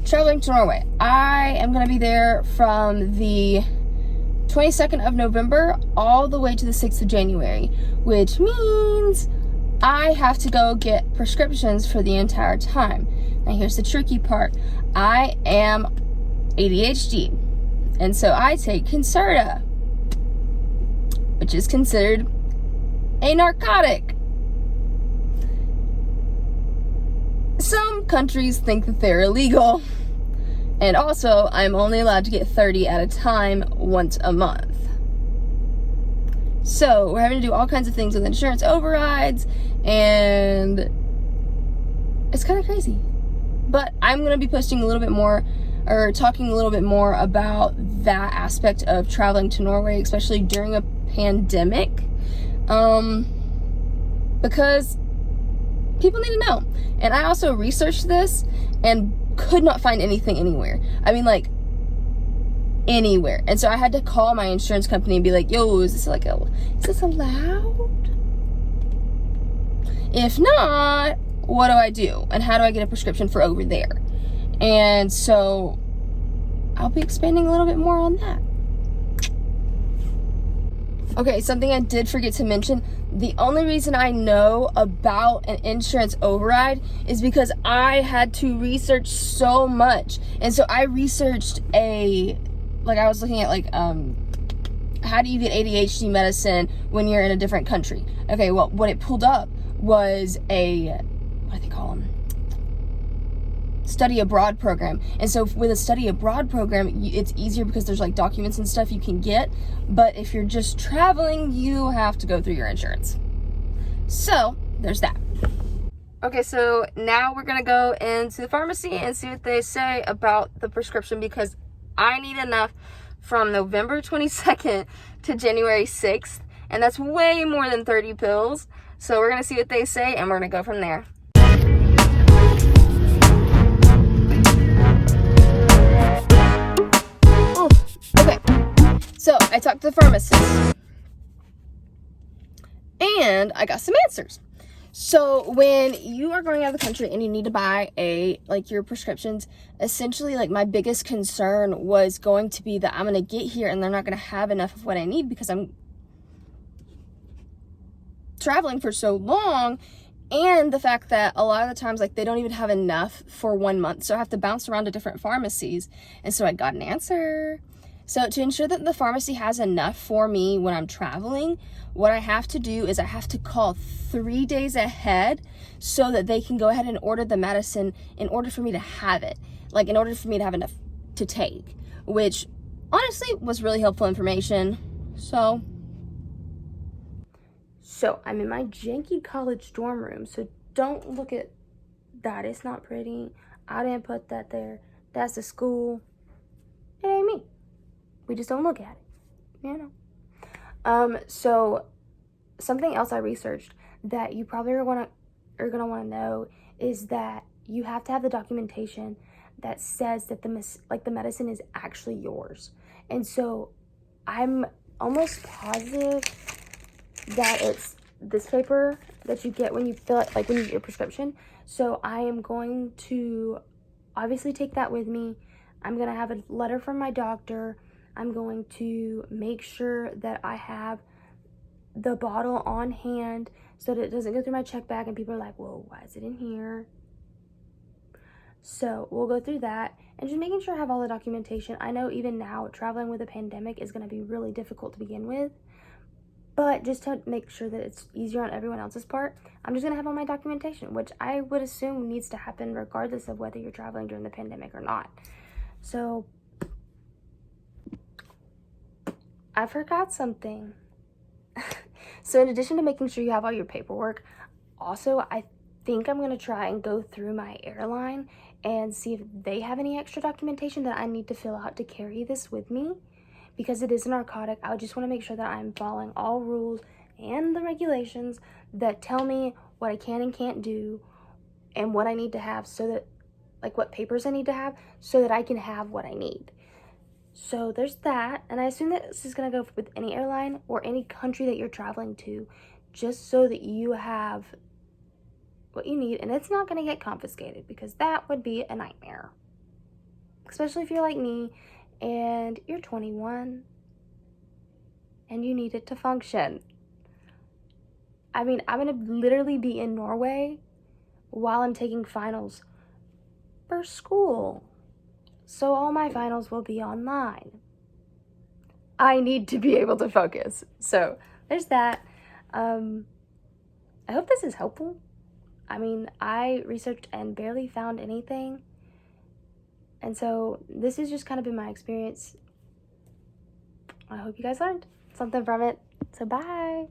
Traveling to Norway. I am going to be there from the 22nd of November all the way to the 6th of January, which means I have to go get prescriptions for the entire time. Now here's the tricky part. I am ADHD, and so I take Concerta, which is considered a narcotic. Some countries think that they're illegal, and also I'm only allowed to get 30 at a time once a month. So we're having to do all kinds of things with insurance overrides, and it's kind of crazy. But I'm going to be posting a little bit more, or talking a little bit more about that aspect of traveling to Norway, especially during a pandemic, because people need to know. And I also researched this and could not find anything anywhere. I mean, like, anywhere. And so I had to call my insurance company and be like, yo, is this allowed? If not, what do I do? And how do I get a prescription for over there? And so I'll be expanding a little bit more on that. Okay, something I did forget to mention. The only reason I know about an insurance override is because I had to research so much. And so I researched I was looking at how do you get ADHD medicine when you're in a different country? Okay, well, what it pulled up was what do they call them? Study abroad program. And so with a study abroad program, it's easier because there's like documents and stuff you can get. But if you're just traveling, you have to go through your insurance. So there's that. Okay, so now we're gonna go into the pharmacy and see what they say about the prescription, because I need enough from November 22nd to January 6th, and that's way more than 30 pills. So we're gonna see what they say, and we're gonna go from there. Okay, so I talked to the pharmacist, and I got some answers. So when you are going out of the country and you need to buy your prescriptions, essentially my biggest concern was going to be that I'm going to get here and they're not going to have enough of what I need because I'm traveling for so long, and the fact that a lot of the times they don't even have enough for 1 month, so I have to bounce around to different pharmacies. And so I got an answer. So to ensure that the pharmacy has enough for me when I'm traveling, what I have to do is I have to call 3 days ahead so that they can go ahead and order the medicine in order for me to have it, in order for me to have enough to take, which honestly was really helpful information. So I'm in my janky college dorm room, so don't look at that. It's not pretty. I didn't put that there. That's the school. It ain't me. We just don't look at it, So something else I researched that you probably are gonna want to know is that you have to have the documentation that says that the medicine is actually yours. And so I'm almost positive that it's this paper that you get when you fill it, when you get your prescription. So I am going to obviously take that with me. I'm gonna have a letter from my doctor. I'm going to make sure that I have the bottle on hand so that it doesn't go through my check bag and people are like, whoa, why is it in here? So we'll go through that and just making sure I have all the documentation. I know even now traveling with a pandemic is going to be really difficult to begin with, but just to make sure that it's easier on everyone else's part, I'm just going to have all my documentation, which I would assume needs to happen regardless of whether you're traveling during the pandemic or not. So I forgot something. So in addition to making sure you have all your paperwork, also I think I'm going to try and go through my airline and see if they have any extra documentation that I need to fill out to carry this with me. Because it is a narcotic, I just want to make sure that I'm following all rules and the regulations that tell me what I can and can't do and what I need to have, so that, what papers I need to have so that I can have what I need. So there's that, and I assume that this is going to go with any airline or any country that you're traveling to, just so that you have what you need, and it's not going to get confiscated, because that would be a nightmare. especially if you're like me and you're 21 and you need it to function. I mean, I'm gonna literally be in Norway while I'm taking finals for school. So all my finals will be online. I need to be able to focus. So there's that. I hope this is helpful. I mean, I researched and barely found anything. And so this has just kind of been my experience. I hope you guys learned something from it. So bye.